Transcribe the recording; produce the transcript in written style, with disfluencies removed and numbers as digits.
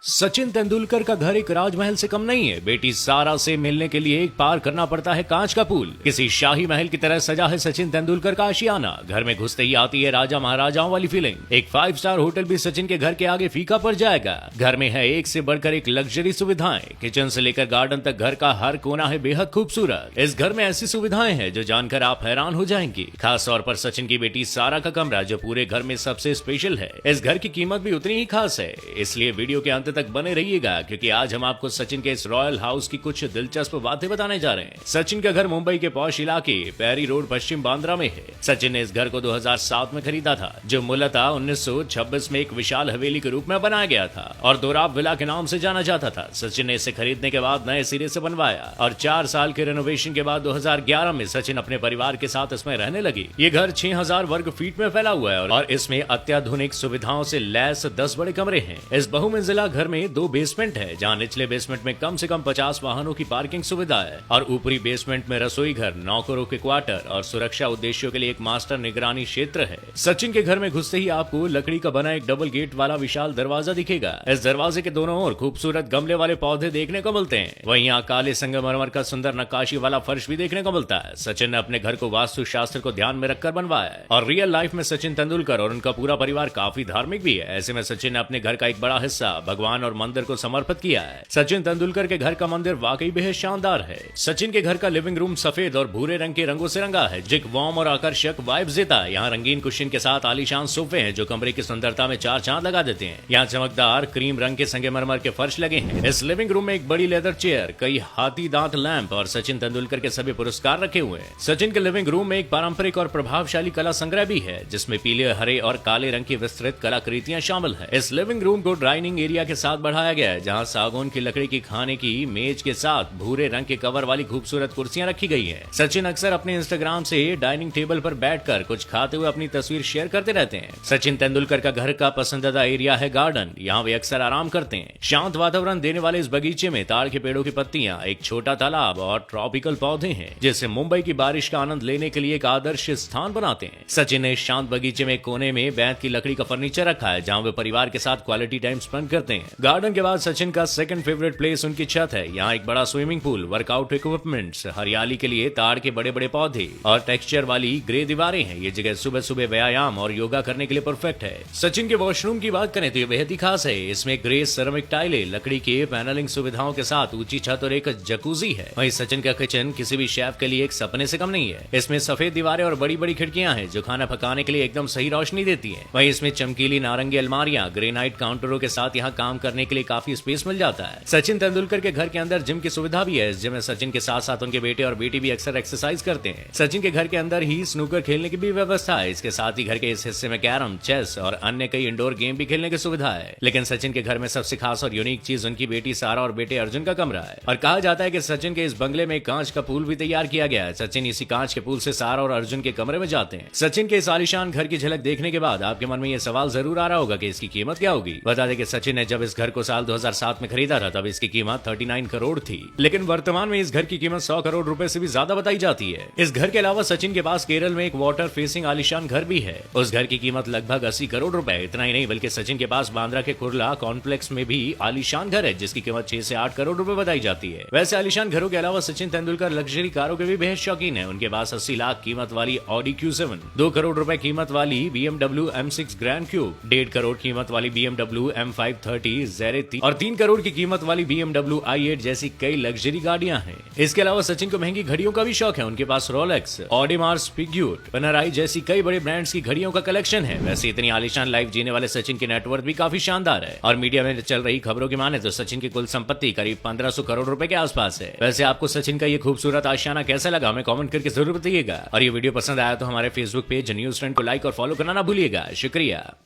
सचिन तेंदुलकर का घर एक राजमहल से कम नहीं है। बेटी सारा से मिलने के लिए एक पार करना पड़ता है कांच का पुल। किसी शाही महल की तरह सजा है सचिन तेंदुलकर का आशियाना। घर में घुसते ही आती है राजा महाराजाओं वाली फीलिंग। एक 5 स्टार होटल भी सचिन के घर के आगे फीका पड़ जाएगा। घर में है एक से बढ़कर एक लग्जरी सुविधाएं। किचन से लेकर गार्डन तक घर का हर कोना है बेहद खूबसूरत। इस घर में ऐसी सुविधाएं हैं जो जानकर आप हैरान हो जाएंगी। खास तौर पर सचिन की बेटी सारा का कमरा जो पूरे घर में सबसे स्पेशल है। इस घर की कीमत भी उतनी ही खास है, इसलिए वीडियो के अंत तक बने रहिएगा क्योंकि आज हम आपको सचिन के इस रॉयल हाउस की कुछ दिलचस्प बातें बताने जा रहे हैं। सचिन का घर मुंबई के पॉश इलाके पैरी रोड पश्चिम बांद्रा में है। सचिन ने इस घर को 2007 में खरीदा था जो मूलतः 1926 में एक विशाल हवेली के रूप में बनाया गया था और दोराब विला के नाम से जाना जाता था। सचिन ने इसे खरीदने के बाद नए सिरे से बनवाया और 4 साल के रेनोवेशन के बाद 2011 में सचिन अपने परिवार के साथ इसमें रहने लगी। ये घर 6000 वर्ग फीट में फैला हुआ है और इसमें अत्याधुनिक सुविधाओं से लैस 10 बड़े कमरे हैं। इस बहुमंजिला घर में 2 बेसमेंट है जहां निचले बेसमेंट में कम से कम 50 वाहनों की पार्किंग सुविधा है और ऊपरी बेसमेंट में रसोई घर, नौकरों के क्वार्टर और सुरक्षा उद्देश्यों के लिए एक मास्टर निगरानी क्षेत्र है। सचिन के घर में घुसते ही आपको लकड़ी का बना एक डबल गेट वाला विशाल दरवाजा दिखेगा। इस दरवाजे के दोनों ओर खूबसूरत गमले वाले पौधे देखने को मिलते हैं। वहीं यहाँ काले संगमरमर का सुंदर नक्काशी वाला फर्श भी देखने को मिलता है। सचिन ने अपने घर को वास्तु शास्त्र को ध्यान में रखकर बनवाया है और रियल लाइफ में सचिन तेंदुलकर और उनका पूरा परिवार काफी धार्मिक भी है। ऐसे में सचिन ने अपने घर का एक बड़ा हिस्सा भगवान और मंदिर को समर्पित किया है। सचिन तेंदुलकर के घर का मंदिर वाकई बेहद शानदार है। सचिन के घर का लिविंग रूम सफेद और भूरे रंग के रंगों से रंगा है जो वार्म और आकर्षक वाइब्स देता है। यहाँ रंगीन कुशन के साथ आलीशान सोफे हैं जो कमरे की सुंदरता में 4 चांद लगा देते हैं। यहाँ चमकदार क्रीम रंग के संगमरमर के फर्श लगे हैं। इस लिविंग रूम में एक बड़ी लेदर चेयर, कई हाथी दांत लैंप और सचिन तेंदुलकर के सभी पुरस्कार रखे हुए हैं। सचिन के लिविंग रूम में एक पारंपरिक और प्रभावशाली कला संग्रह भी है जिसमें पीले, हरे और काले रंग की विस्तृत कलाकृतियां शामिल है। इस लिविंग रूम को डाइनिंग एरिया के साथ बढ़ाया गया है जहाँ सागौन की लकड़ी की खाने की मेज के साथ भूरे रंग के कवर वाली खूबसूरत कुर्सियां रखी गई हैं। सचिन अक्सर अपने इंस्टाग्राम से डाइनिंग टेबल पर बैठकर कुछ खाते हुए अपनी तस्वीर शेयर करते रहते हैं। सचिन तेंदुलकर का घर का पसंदीदा एरिया है गार्डन। यहाँ वे अक्सर आराम करते हैं। शांत वातावरण देने वाले इस बगीचे में ताड़ के पेड़ों की पत्तियां, एक छोटा तालाब और ट्रॉपिकल पौधे हैं जिससे मुंबई की बारिश का आनंद लेने के लिए एक आदर्श स्थान बनाते हैं। सचिन ने शांत बगीचे में कोने में बैंत की लकड़ी का फर्नीचर रखा है जहाँ वे परिवार के साथ क्वालिटी टाइम स्पेंड करते हैं। गार्डन के बाद सचिन का सेकंड फेवरेट प्लेस उनकी छत है। यहाँ एक बड़ा स्विमिंग पूल, वर्कआउट इक्विपमेंट्स, हरियाली के लिए ताड़ के बड़े बड़े पौधे और टेक्सचर वाली ग्रे दीवारें हैं। ये जगह सुबह सुबह व्यायाम और योगा करने के लिए परफेक्ट है। सचिन के वॉशरूम की बात करें तो ये बेहद ही खास है। इसमें ग्रे सेरेमिक टाइलें, लकड़ी के पैनलिंग सुविधाओं के साथ ऊंची छत और एक जकूजी है। वहीं सचिन का किचन किसी भी शेफ के लिए एक सपने से कम नहीं है। इसमें सफेद दीवारें और बड़ी बड़ी खिड़कियां हैं जो खाना पकाने के लिए एकदम सही रोशनी देती है। वहीं इसमें चमकीली नारंगी अलमारियां, ग्रेनाइट काउंटरों के साथ यहाँ काम करने के लिए काफी स्पेस मिल जाता है। सचिन तेंदुलकर के घर के अंदर जिम की सुविधा भी है। इस जिम में सचिन के साथ साथ उनके बेटे और बेटी भी अक्सर एक्सरसाइज करते हैं। सचिन के घर के अंदर ही स्नूकर खेलने की भी व्यवस्था है। इसके साथ ही घर के इस हिस्से में कैरम, चेस और अन्य कई इंडोर गेम भी खेलने की सुविधा है। लेकिन सचिन के घर में सबसे खास और यूनिक चीज उनकी बेटी सारा और बेटे अर्जुन का कमरा है और कहा जाता है कि सचिन के इस बंगले में कांच का पूल भी तैयार किया गया है। सचिन इसी कांच के पूल से सारा और अर्जुन के कमरे में जाते हैं। सचिन के इस आलीशान घर की झलक देखने के बाद आपके मन में यह सवाल जरूर आ रहा होगा कि इसकी कीमत क्या होगी। बता दें कि सचिन ने जब इस घर को साल 2007 में खरीदा था तब इसकी कीमत 39 करोड़ थी, लेकिन वर्तमान में इस घर की कीमत 100 करोड़ रुपए से भी ज्यादा बताई जाती है। इस घर के अलावा सचिन के पास केरल में एक वाटर फेसिंग आलीशान घर भी है। उस घर की कीमत लगभग 80 करोड़ रुपए। इतना ही नहीं बल्कि सचिन के पास बांद्रा के कुर्ला कॉम्प्लेक्स में भी आलीशान घर है जिसकी कीमत 6 से 8 करोड़ रुपए बताई जाती है। वैसे आलीशान घरों के अलावा सचिन तेंदुलकर लग्जरी कारों के भी बेहद शौकीन है। उनके पास 80 लाख कीमत वाली ऑडी Q7, 2 करोड़ रुपए कीमत वाली BMW M6 grand cube, 1.5 crore कीमत वाली BMW M530 Zere और 3 करोड़ की कीमत वाली BMW i8 जैसी कई लग्जरी गाड़ियां हैं। इसके अलावा सचिन को महंगी घड़ियों का भी शौक है। उनके पास रोलेक्स, ऑडिमार्स, पिग्यूट, पेनराई जैसी कई बड़े ब्रांड्स की घड़ियों का कलेक्शन है। वैसे इतनी आलीशान लाइफ जीने वाले सचिन की नेटवर्थ भी काफी शानदार है और मीडिया में चल रही खबरों की माने तो सचिन की कुल संपत्ति करीब 1500 करोड़ रुपए के आसपास है। वैसे आपको सचिन का ये खूबसूरत आशियाना कैसा लगा हमें कमेंट करके जरूर बताइएगा और ये वीडियो पसंद आया तो हमारे फेसबुक पेज न्यूज ट्रेंड को लाइक और फॉलो करना ना भूलिएगा। शुक्रिया।